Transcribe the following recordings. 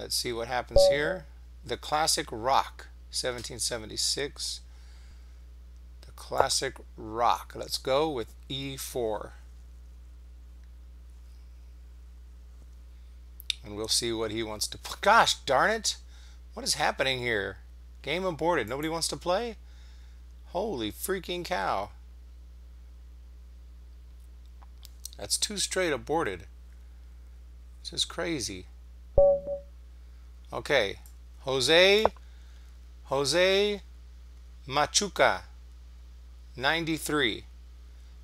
Let's see what happens here. The Classic Rock, 1776. The Classic Rock. Let's go with E4. And we'll see what he wants to play. Gosh darn it! What is happening here? Game aborted. Nobody wants to play? Holy freaking cow. That's 2 straight aborted. This is crazy. Okay. josemachuca93.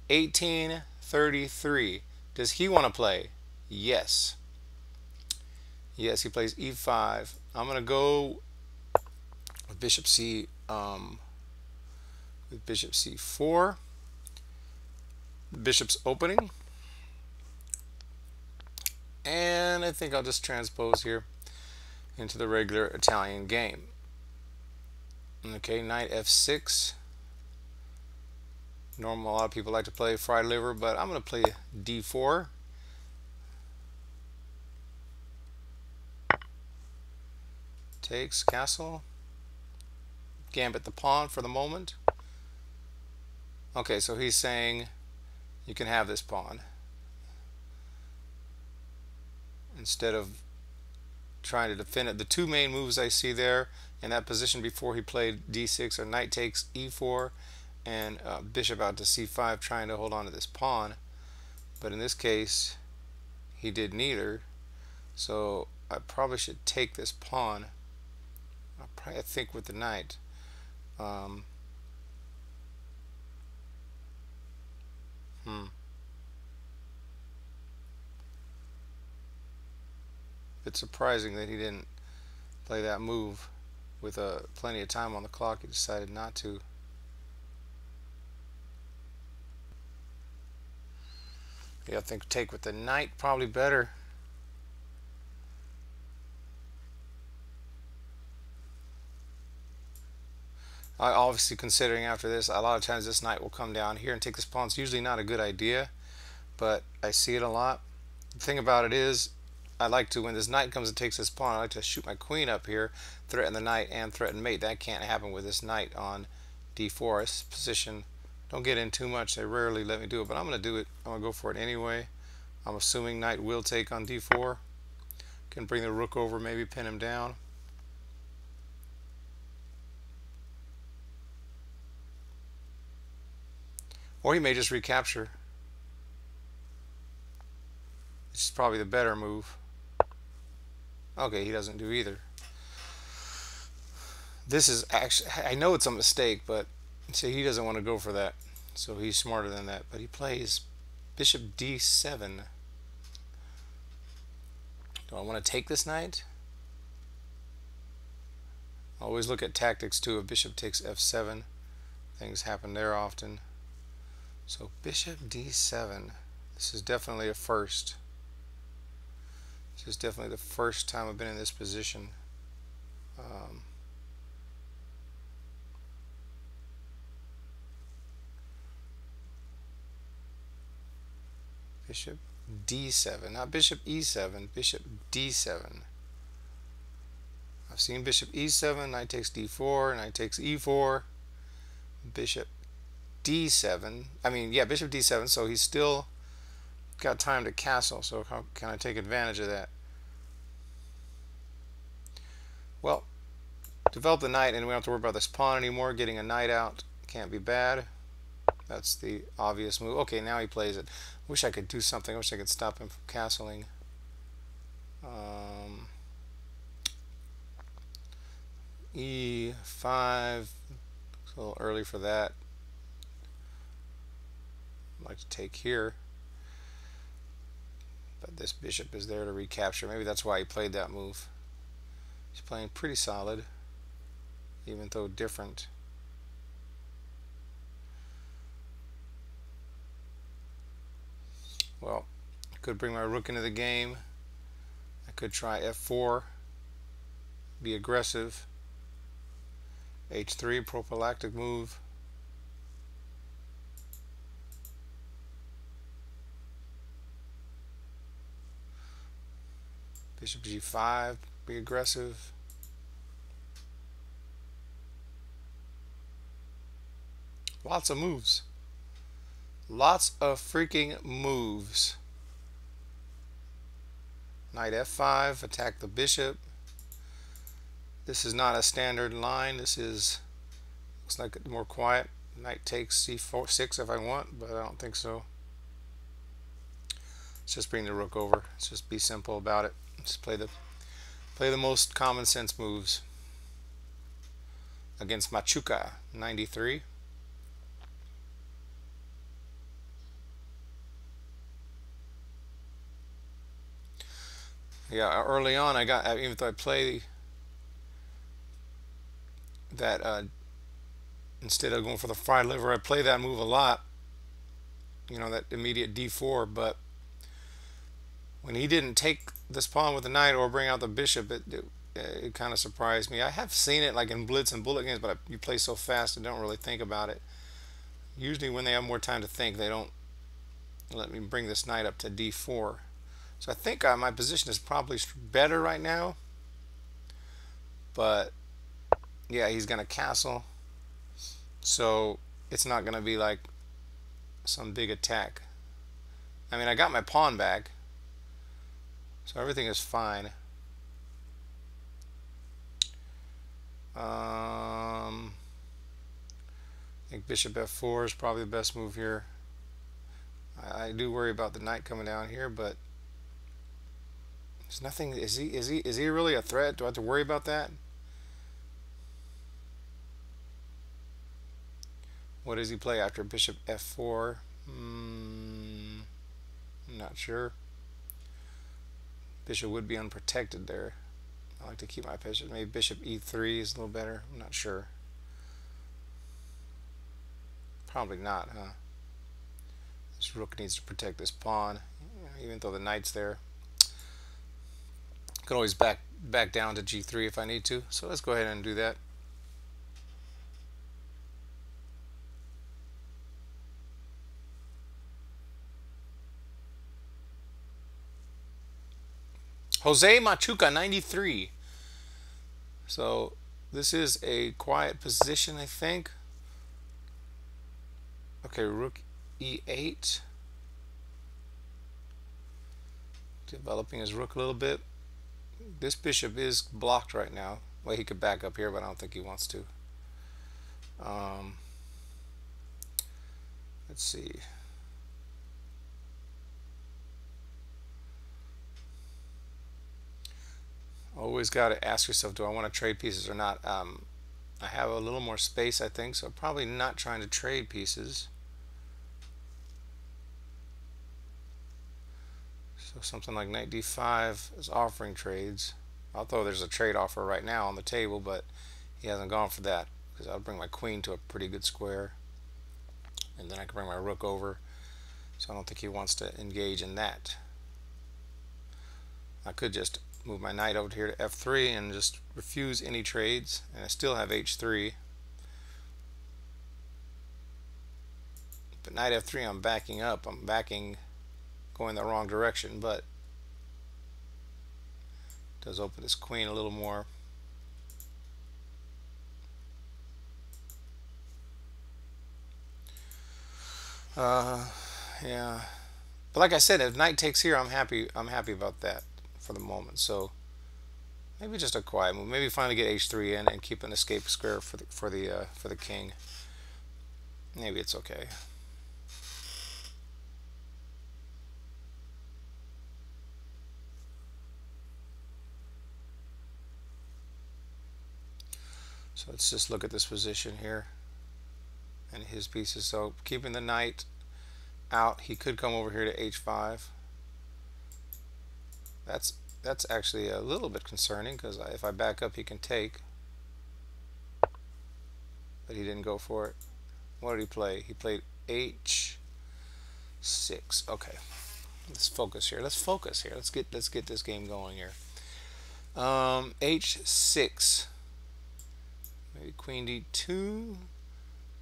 1833. Does he want to play? Yes. Yes, he plays E5. I'm gonna go with Bishop C. With Bishop C4. Bishop's opening, and I think I'll just transpose here into the regular Italian game. Okay, Knight F6. Normal, a lot of people like to play fried liver, but I'm going to play D4. Takes castle. Gambit the pawn for the moment. Okay, so he's saying you can have this pawn instead of trying to defend it. The 2 main moves I see there in that position before he played D6 are knight takes E4 and bishop out to C5, trying to hold on to this pawn. But in this case he did neither, so I probably should take this pawn. I think with the knight. It's surprising that he didn't play that move with plenty of time on the clock. He decided not to. Yeah, I think take with the knight probably better. Obviously, considering after this, a lot of times this knight will come down here and take this pawn. It's usually not a good idea, but I see it a lot. The thing about it is, I like to, when this knight comes and takes this pawn, I like to shoot my queen up here, threaten the knight and threaten mate. That can't happen with this knight on D4. This position, don't get in too much. They rarely let me do it, but I'm going to do it. I'm going to go for it anyway. I'm assuming knight will take on D4. Can bring the rook over, maybe pin him down. Or he may just recapture. This is probably the better move. Okay, he doesn't do either. This is actually, I know it's a mistake, but see, he doesn't want to go for that. So he's smarter than that. But he plays Bishop D7. Do I want to take this knight? Always look at tactics too. If bishop takes F7, things happen there often. So Bishop D7. This is definitely a first. This is definitely the first time I've been in this position. Bishop D7, not Bishop E7, Bishop D7. I've seen Bishop E7, knight takes D4, knight takes E4, Bishop D7. I mean, yeah, Bishop D7, so he's still got time to castle, so how can I take advantage of that? Well, develop the knight and we don't have to worry about this pawn anymore. Getting a knight out can't be bad. That's the obvious move. Okay, now he plays it. Wish I could do something. I wish I could stop him from castling. E5. It's a little early for that. I'd like to take here. But this bishop is there to recapture. Maybe that's why he played that move. He's playing pretty solid, even though different. Well, I could bring my rook into the game. I could try F4, be aggressive. H3, prophylactic move. Bishop G5, be aggressive. Lots of moves. Lots of freaking moves. Knight f5, attack the bishop. This is not a standard line. This is, looks like it's more quiet. Knight takes c4, 6 if I want, but I don't think so. Let's just bring the rook over. Let's just be simple about it. Just play the most common sense moves against Machuca93. Yeah, early on I got, even though I play that instead of going for the fried liver, I play that move a lot, you know, that immediate d4, but when he didn't take this pawn with the knight or bring out the bishop, it kind of surprised me. I have seen it like in blitz and bullet games, but you play so fast and don't really think about it. Usually when they have more time to think, they don't let me bring this knight up to d4. So I think my position is probably better right now, but yeah, he's gonna castle, so it's not gonna be like some big attack. I mean, I got my pawn back, so everything is fine. I think bishop f4 is probably the best move here. I do worry about the knight coming down here, but there's nothing. Is he really a threat? Do I have to worry about that? What does he play after bishop f4? I'm not sure. Bishop would be unprotected there. I like to keep my bishop. Maybe bishop e3 is a little better. I'm not sure. Probably not, huh? This rook needs to protect this pawn, even though the knight's there. Could always back down to g3 if I need to. So let's go ahead and do that. josemachuca93. So this is a quiet position, I think. Okay, rook e8. Developing his rook a little bit. This bishop is blocked right now. Well, he could back up here, but I don't think he wants to. Let's see. Always got to ask yourself, do I want to trade pieces or not? I have a little more space, I think, so probably not trying to trade pieces. So something like knight d5 is offering trades. Although there's a trade offer right now on the table, but he hasn't gone for that, because I'll bring my queen to a pretty good square, and then I can bring my rook over. So I don't think he wants to engage in that. I could just move my knight over here to f3 and just refuse any trades, and I still have h3. But knight f3, I'm backing up. I'm going the wrong direction, but it does open this queen a little more. Yeah, but like I said, if knight takes here, I'm happy about that for the moment. So maybe just a quiet move. Maybe finally get h3 in and keep an escape square for the king. Maybe it's okay. So let's just look at this position here and his pieces. So keeping the knight out, he could come over here to h5. That's actually a little bit concerning, because if I back up, he can take. But he didn't go for it. What did he play? He played h6. Okay, let's focus here. Let's focus here. Let's get this game going here. h6. Maybe queen d2.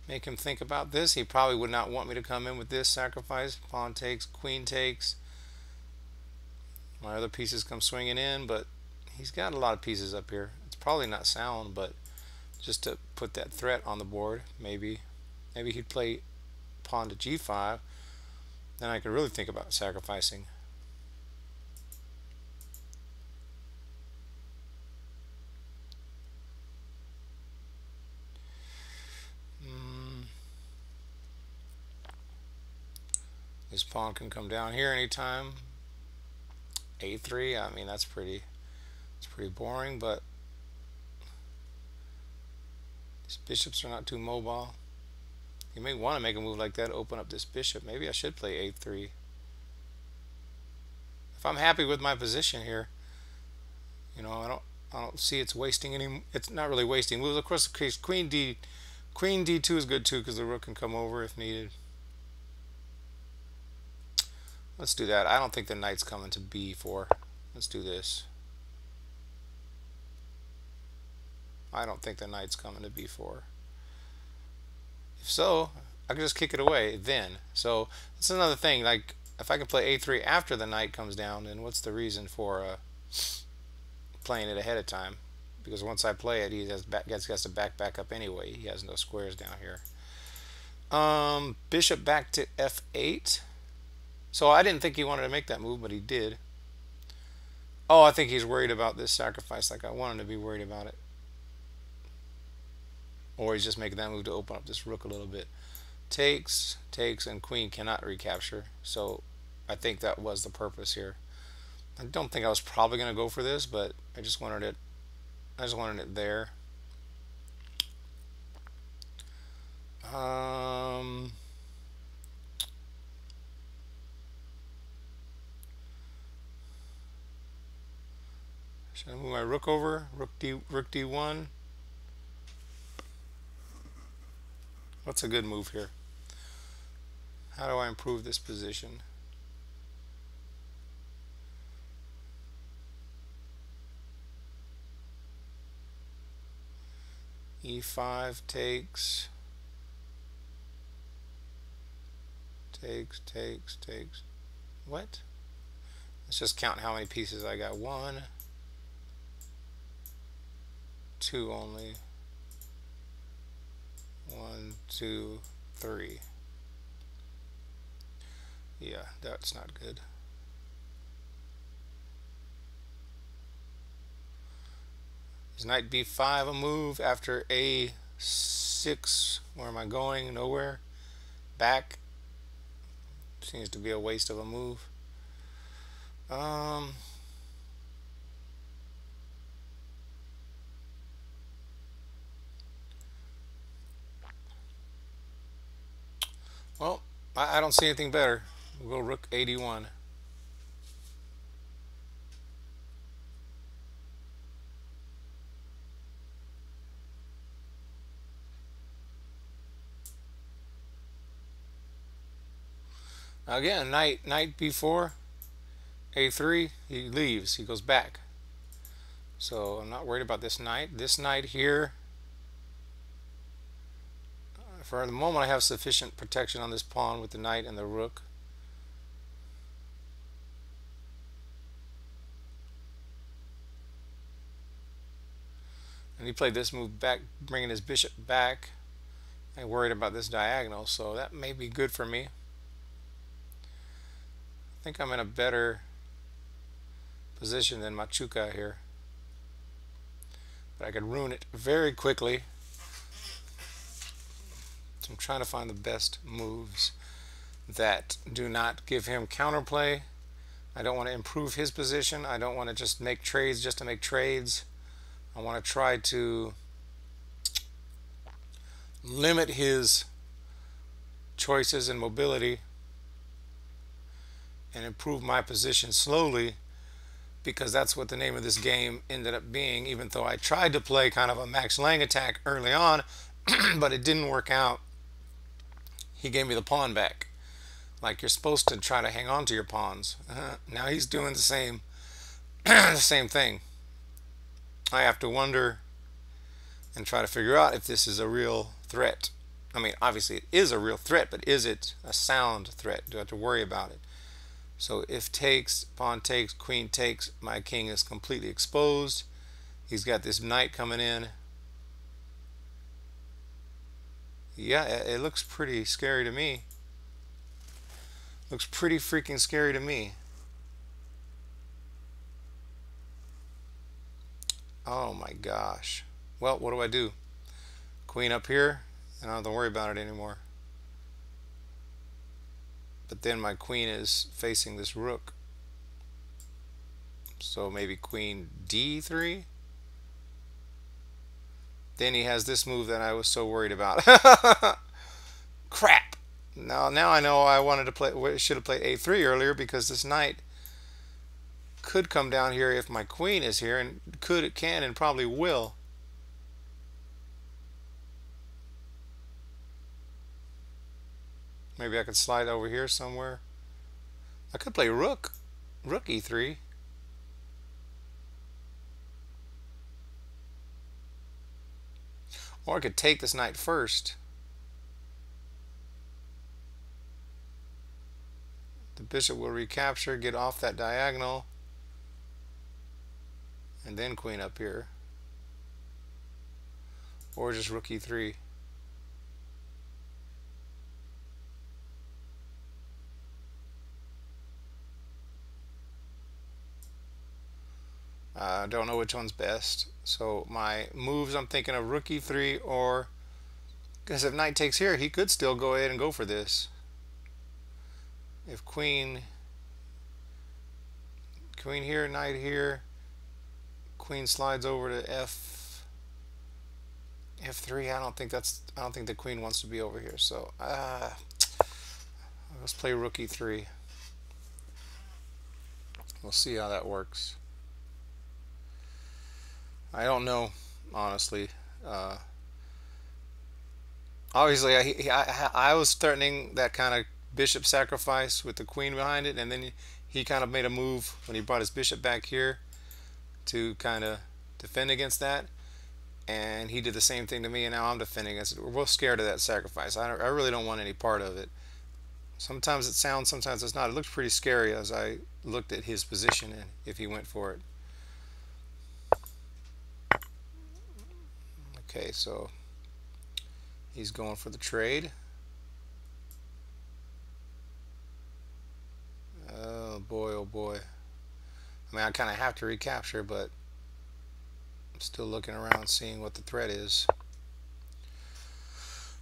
Make him think about this. He probably would not want me to come in with this sacrifice. Pawn takes, queen takes. My other pieces come swinging in, but he's got a lot of pieces up here. It's probably not sound, but just to put that threat on the board, maybe he'd play pawn to g5. Then I could really think about sacrificing. This pawn can come down here anytime. a3. I mean, it's pretty boring, but these bishops are not too mobile. You may want to make a move like that, open up this bishop. Maybe I should play a3. If I'm happy with my position here, you know, I don't see it's wasting any. It's not really wasting moves. Of course, the case queen d2 is good too because the rook can come over if needed. Let's do that. I don't think the knight's coming to b4. Let's do this. I don't think the knight's coming to b4. If so, I can just kick it away then. So that's another thing. Like if I can play a3 after the knight comes down, then what's the reason for playing it ahead of time? Because once I play it, he has to back up anyway. He has no squares down here. Bishop back to f8. So I didn't think he wanted to make that move, but he did. Oh, I think he's worried about this sacrifice like I want him to be worried about it. Or he's just making that move to open up this rook a little bit. Takes, and queen cannot recapture. So I think that was the purpose here. I don't think I was probably going to go for this, but I just wanted it there. Should I move my rook over? Rook d1. What's a good move here? How do I improve this position? e5 takes. What? Let's just count how many pieces I got. 1, 2 only. 1, 2, 3. Yeah, that's not good. Is knight b5 a move after a6? Where am I going? Nowhere. Back. Seems to be a waste of a move. Well, I don't see anything better. We'll go rook 81. Again, knight b4, a3, he leaves, he goes back. So I'm not worried about this knight. This knight here, for the moment I have sufficient protection on this pawn with the knight and the rook. And he played this move back, bringing his bishop back. I'm worried about this diagonal, so that may be good for me. I think I'm in a better position than Machuca here, but I could ruin it very quickly. So I'm trying to find the best moves that do not give him counterplay. I don't want to improve his position. I don't want to just make trades just to make trades. I want to try to limit his choices and mobility and improve my position slowly, because that's what the name of this game ended up being, even though I tried to play kind of a Max Lang attack early on, but it didn't work out. He gave me the pawn back. Like, you're supposed to try to hang on to your pawns. Now he's doing the same the same thing. I have to wonder and try to figure out if this is a real threat. I mean, obviously it is a real threat, but is it a sound threat? Do I have to worry about it? So if takes, pawn takes, queen takes, my king is completely exposed. He's got this knight coming in. Yeah, it looks pretty scary to me. Looks pretty freaking scary to me. Oh my gosh. Well, what do I do? Queen up here, and I don't have to worry about it anymore. But then my queen is facing this rook. So maybe queen d3. Then he has this move that I was so worried about. Crap. Now I know I wanted to play. Should have played a3 earlier, because this knight could come down here if my queen is here, and it can, and probably will. Maybe I could slide over here somewhere. I could play rook e3. Or I could take this knight first. The bishop will recapture, get off that diagonal, and then queen up here. Or just rook e3. I don't know which one's best. So my moves, I'm thinking of rook e3, or because if knight takes here, he could still go ahead and go for this. If queen here, knight here, queen slides over to f3. I don't think the queen wants to be over here. So let's play rook e3. We'll see how that works. I don't know, honestly. Obviously, I was threatening that kind of bishop sacrifice with the queen behind it, and then he kind of made a move when he brought his bishop back here to kind of defend against that, and he did the same thing to me, and now I'm defending against it. We're both scared of that sacrifice. I really don't want any part of it. Sometimes it sounds, sometimes it's not. It looks pretty scary as I looked at his position and if he went for it. Okay, so he's going for the trade. Oh boy, oh boy. I mean, I kind of have to recapture, but I'm still looking around seeing what the threat is.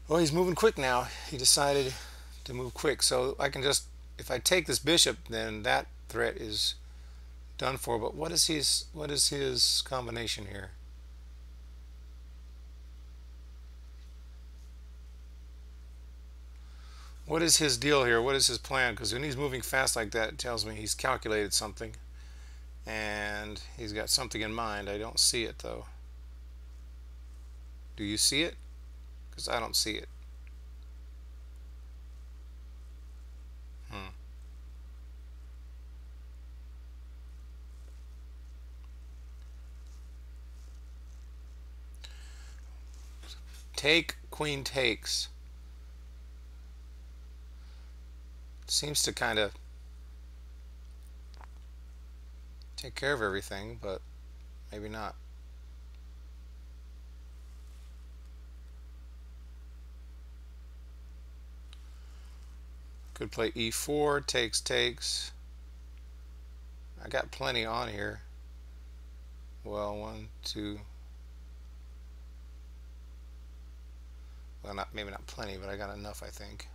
Well, he's moving quick now. He decided to move quick, so I can just, if I take this bishop, then that threat is done for. But what is his combination here? What is his deal here? What is his plan? Because when he's moving fast like that, it tells me he's calculated something, and he's got something in mind. I don't see it though. Do you see it? Because I don't see it. Take, queen takes. Seems to kind of take care of everything, but maybe not. Could play e4, takes. I got plenty on here. Well, 1, 2. Well, maybe not plenty, but I got enough, I think.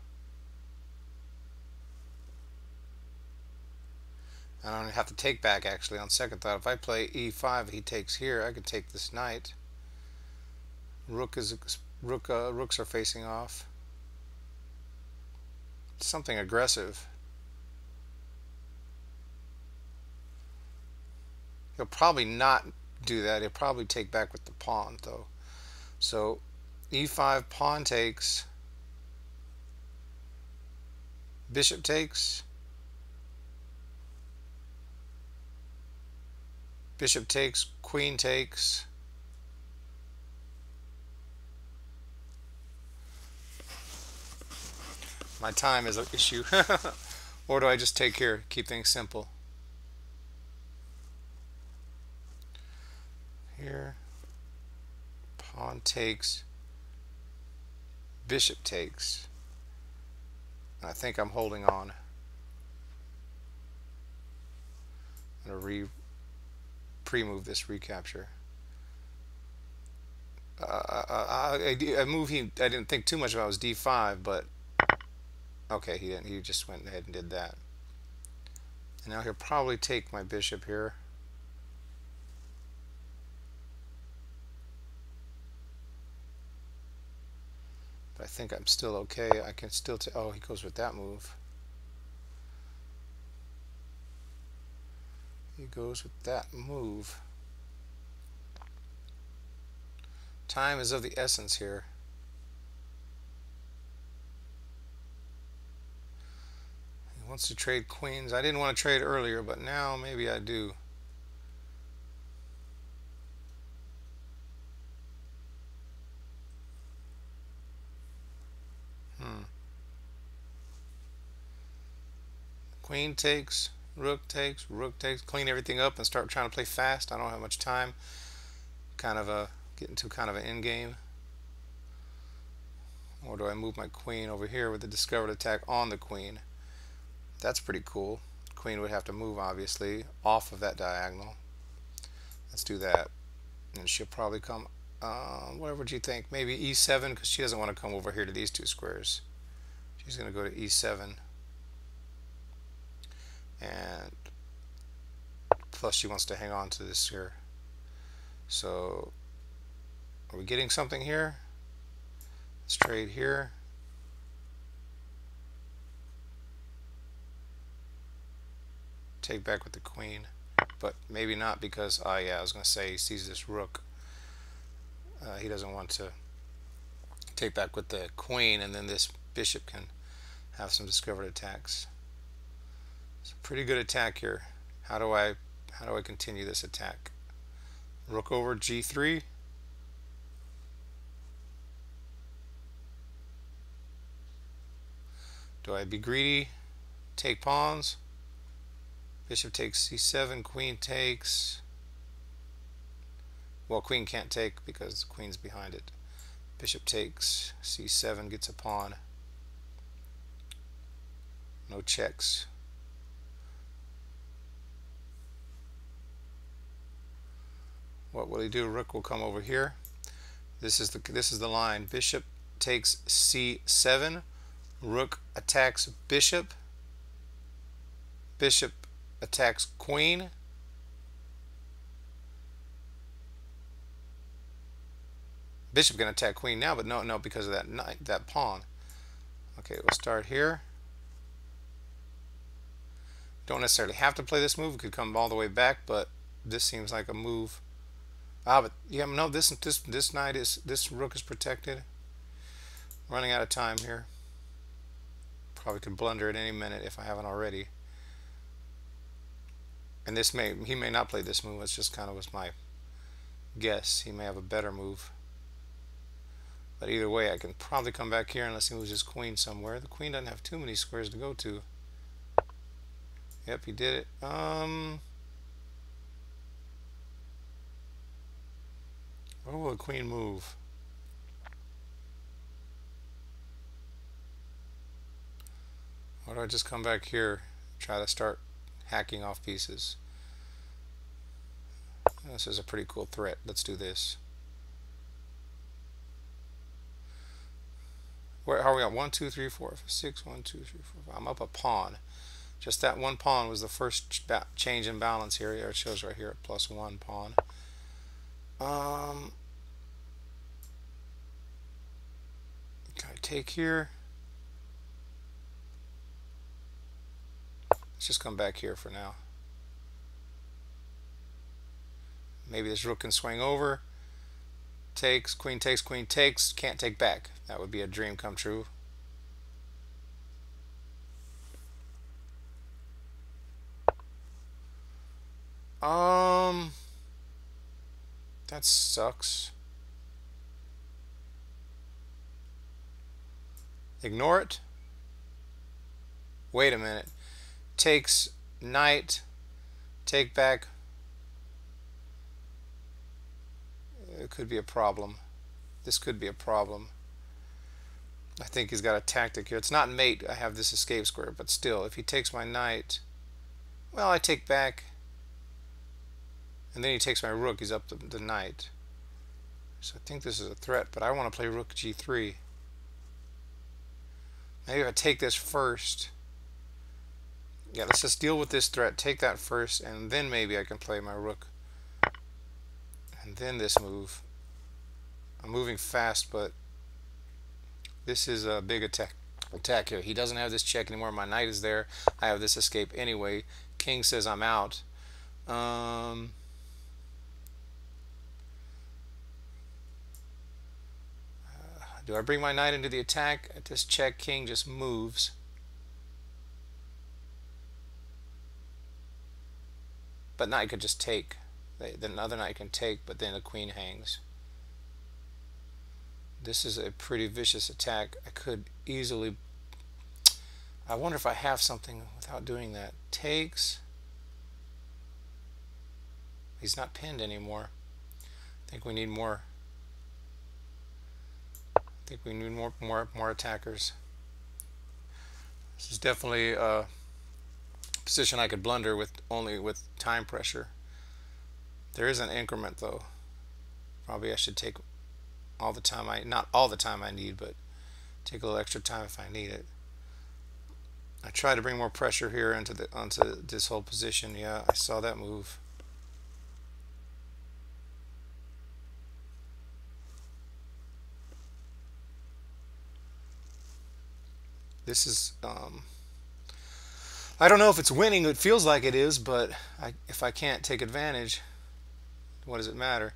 I don't have to take back, actually, on second thought. If I play e5, he takes here, I could take this knight. Rooks are facing off. Something aggressive. He'll probably not do that. He'll probably take back with the pawn, though. So e5, pawn takes, bishop takes, bishop takes, queen takes. My time is an issue. Or do I just take here, keep things simple? Here, pawn takes, bishop takes. I think I'm holding on. I'm going to pre-move this recapture. A move I didn't think too much about was d5, but okay, he didn't. He just went ahead and did that. And now he'll probably take my bishop here. But I think I'm still okay. I can still take. Oh, he goes with that move. He goes with that move. Time is of the essence here. He wants to trade queens. I didn't want to trade earlier, but now maybe I do. Queen takes, rook takes, clean everything up and start trying to play fast. I don't have much time. Kind of get into kind of an end game. Or do I move my queen over here with the discovered attack on the queen? That's pretty cool. Queen would have to move, obviously, off of that diagonal. Let's do that. And she'll probably come, whatever would you think? Maybe e7, because she doesn't want to come over here to these two squares. She's going to go to e7. And plus she wants to hang on to this here. So are we getting something here? Let's trade here. Take back with the queen, but maybe not, because yeah, I was going to say he sees this rook. He doesn't want to take back with the queen, and then this bishop can have some discovered attacks. It's a pretty good attack here. How do I continue this attack? Rook over g3. Do I be greedy? Take pawns. Bishop takes c7, queen takes. Well, queen can't take because the queen's behind it. Bishop takes, c7 gets a pawn. No checks. What will he do? Rook will come over here. This is the line. Bishop takes c7. Rook attacks bishop. Bishop attacks queen. Bishop can attack queen now, but no, because of that pawn. Okay, we'll start here. Don't necessarily have to play this move. It could come all the way back, but this seems like a move. But yeah, no, this rook is protected. Running out of time here. Probably could blunder at any minute if I haven't already. And he may not play this move. It's just kind of was my guess. He may have a better move. But either way, I can probably come back here unless he moves his queen somewhere. The queen doesn't have too many squares to go to. Yep, he did it. Where will the queen move? Or do I just come back here, try to start hacking off pieces? This is a pretty cool threat. Let's do this. Where are we at? 1, 2, 3, 4, 5, 6. 1, 2, 3, 4, 5. I'm up a pawn. Just that one pawn was the first change in balance here. It shows right here at +1 pawn. Can I take here? Let's just come back here for now. Maybe this rook can swing over. Takes, queen takes, queen takes. Can't take back. That would be a dream come true. That sucks. Ignore it. Wait a minute. takes knight, take back. It could be a problem. This could be a problem. I think he's got a tactic here. It's not mate. I have this escape square, but still, if he takes my knight, well, I take back, and then he takes my rook. He's up the knight. So I think this is a threat, but I want to play rook g3. Maybe if I take this first. Yeah, let's just deal with this threat. Take that first, and then maybe I can play my rook. And then this move. I'm moving fast, but this is a big attack here. He doesn't have this check anymore. My knight is there. I have this escape anyway. King says I'm out. Do I bring my knight into the attack? At this check, king just moves. But knight could just take. Then another knight can take, but then the queen hangs. This is a pretty vicious attack. I could easily... I wonder if I have something without doing that. Takes. He's not pinned anymore. I think we need more. I think we need more attackers. This is definitely a position I could blunder with only with time pressure. There is an increment though. Probably I should take all the time not all the time I need, but take a little extra time if I need it. I try to bring more pressure here onto this whole position. Yeah, I saw that move. This is I don't know if it's winning. It feels like it is, but if I can't take advantage, what does it matter?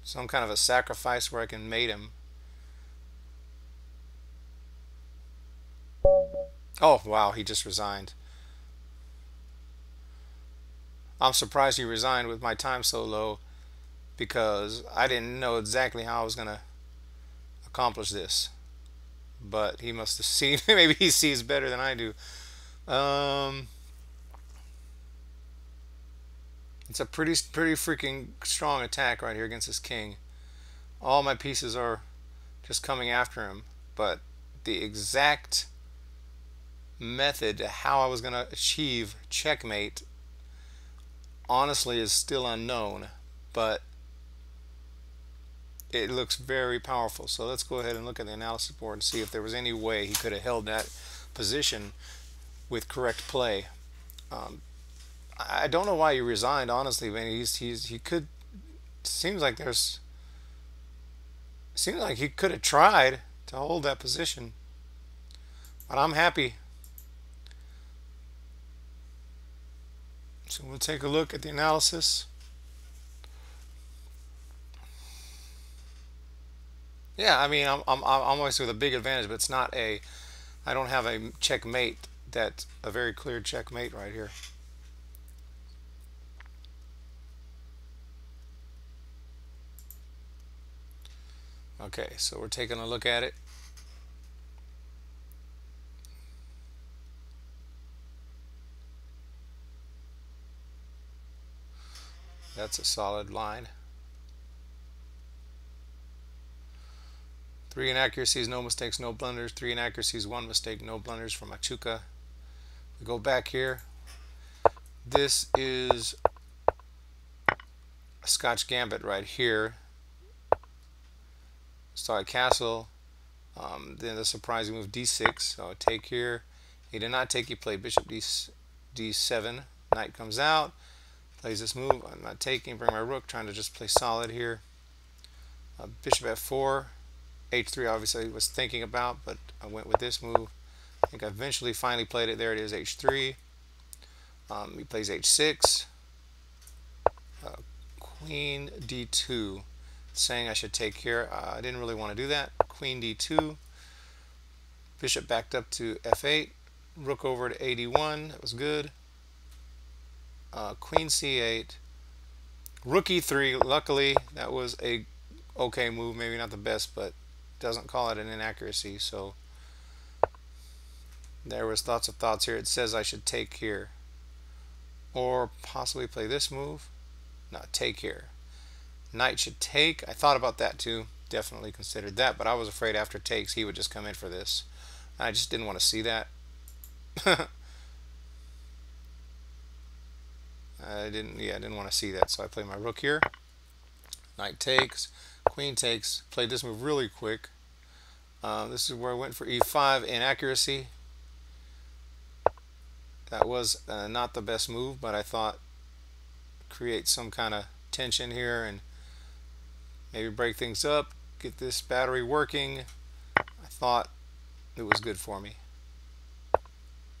Some kind of a sacrifice where I can mate him. Oh wow, he just resigned. I'm surprised he resigned with my time so low, because I didn't know exactly how I was gonna accomplish this. But he must have seen. Maybe he sees better than I do. It's a pretty freaking strong attack right here against this king. All my pieces are just coming after him, but the exact method to how I was going to achieve checkmate honestly is still unknown, but it looks very powerful. So let's go ahead and look at the analysis board and see if there was any way he could have held that position with correct play. I don't know why he resigned, honestly. I mean, he could. Seems like he could have tried to hold that position, but I'm happy. So we'll take a look at the analysis. Yeah, I mean, I'm always with a big advantage, but it's not a. I don't have a checkmate. That's a very clear checkmate right here. Okay, so we're taking a look at it. That's a solid line. 3 inaccuracies, no mistakes, no blunders. 3 inaccuracies, 1 mistake, no blunders for Machuca. We go back here. This is a Scotch Gambit right here. Started castle. Then the surprising move d6. So I take here. He did not take. He played bishop d7. Knight comes out. Plays this move. I'm not taking. Bring my rook. Trying to just play solid here. Bishop f4. h3 obviously I was thinking about, but I went with this move. I think I eventually finally played it. There it is, h3. He plays h6. Queen d2. Saying I should take here. I didn't really want to do that. Queen d2. Bishop backed up to f8. Rook over to ad1. That was good. Queen c8. Rook e3. Luckily, that was a okay move. Maybe not the best, but doesn't call it an inaccuracy. So There was lots of thoughts here. It says I should take here, or possibly play this move. No, take here. Knight should take. I thought about that too. Definitely considered that, but I was afraid after takes he would just come in for this. I just didn't want to see that. I didn't want to see that, so I played my rook here. Knight takes, queen takes. Played this move really quick. This is where I went for e5. Inaccuracy. That was not the best move, but I thought create some kind of tension here and maybe break things up, get this battery working. I thought it was good for me.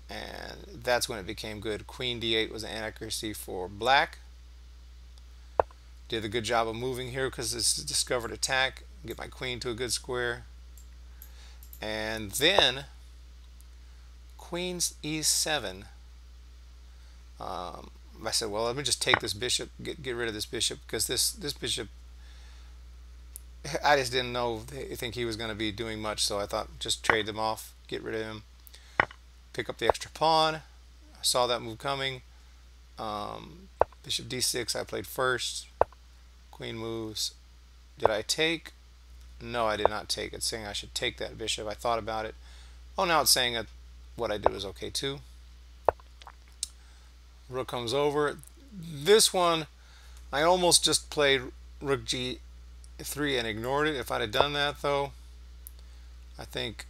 And that's when it became good. Queen d8 was an inaccuracy for black. Did a good job of moving here because this is discovered attack. Get my queen to a good square. And then queen e7. I said, well, let me just take this bishop, get rid of this bishop, because this bishop, I just didn't think he was going to be doing much, so I thought just trade them off, get rid of him, pick up the extra pawn. I saw that move coming. Bishop d6 I played first. Queen moves. Did I take? No, I did not take. It's saying I should take that bishop. I thought about it. Oh, now it's saying that what I did was okay too. Rook comes over. This one, I almost just played rook g3 and ignored it. If I'd have done that though, I think,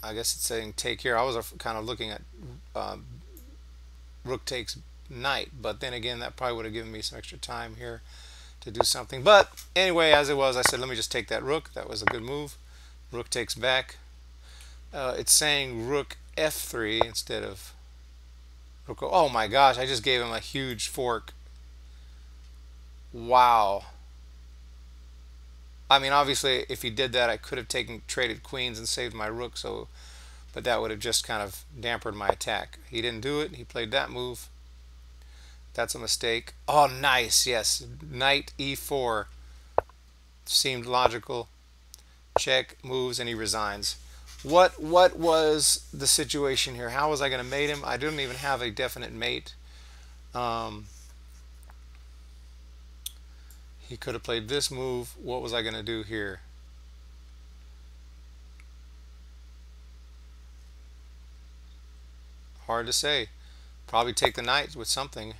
I guess it's saying take here. I was kind of looking at rook takes knight, but then again that probably would have given me some extra time here to do something. But anyway, as it was, I said let me just take that rook. That was a good move. Rook takes back. It's saying rook f3 instead of rook. Oh my gosh, I just gave him a huge fork. Wow. I mean, obviously if he did that I could have traded queens and saved my rook, so but that would have just kind of dampened my attack. He didn't do it. He played that move. That's a mistake. Oh, nice. Yes. Knight e4 seemed logical. Check, moves, and he resigns. What was the situation here? How was I going to mate him? I didn't even have a definite mate. He could have played this move. What was I going to do here? Hard to say. Probably take the knight with something.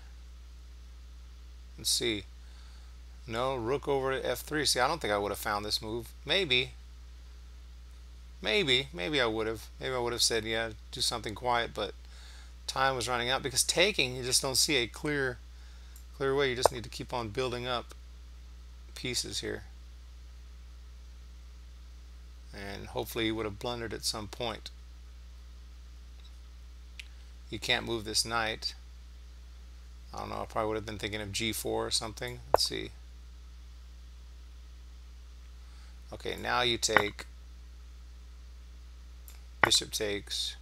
Let's see. No, rook over to f3. See, I don't think I would have found this move. Maybe I would have. Maybe I would have said, yeah, do something quiet, but time was running out because taking, you just don't see a clear way. You just need to keep on building up pieces here. And hopefully he would have blundered at some point. You can't move this knight. I don't know, I probably would have been thinking of g4 or something. Let's see. Okay, now you take. Bishop takes.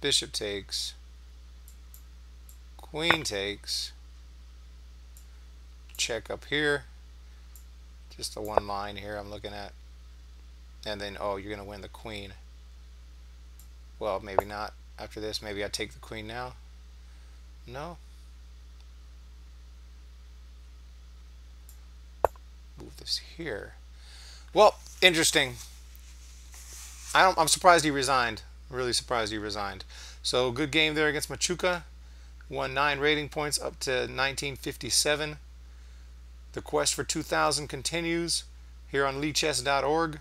Bishop takes. Queen takes. Check up here. Just the one line here I'm looking at. And then, oh, you're going to win the queen. Well, maybe not. After this, maybe I take the queen now. No. Move this here. Well, interesting. I'm surprised he resigned. Really surprised he resigned. So good game there against Machuca. Won 9 rating points up to 1957. The quest for 2000 continues here on leechess.org.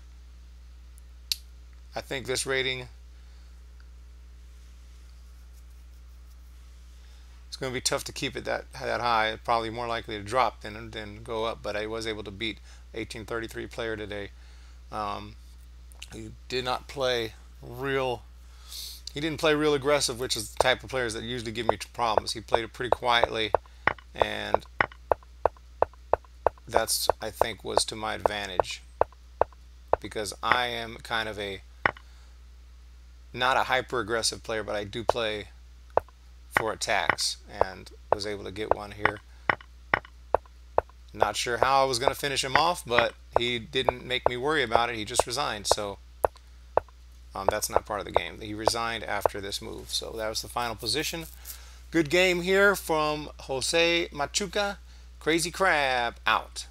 I think this rating, it's going to be tough to keep it that high. Probably more likely to drop than go up. But I was able to beat 1833 player today. He did not play real. He didn't play real aggressive, which is the type of players that usually give me problems. He played it pretty quietly, and that's, I think, was to my advantage because I am kind of not a hyper aggressive player, but I do play for attacks and was able to get one here. Not sure how I was going to finish him off, but he didn't make me worry about it. He just resigned, so That's not part of the game. He resigned after this move. So that was the final position. Good game here from Jose Machuca. Crazy Crab out.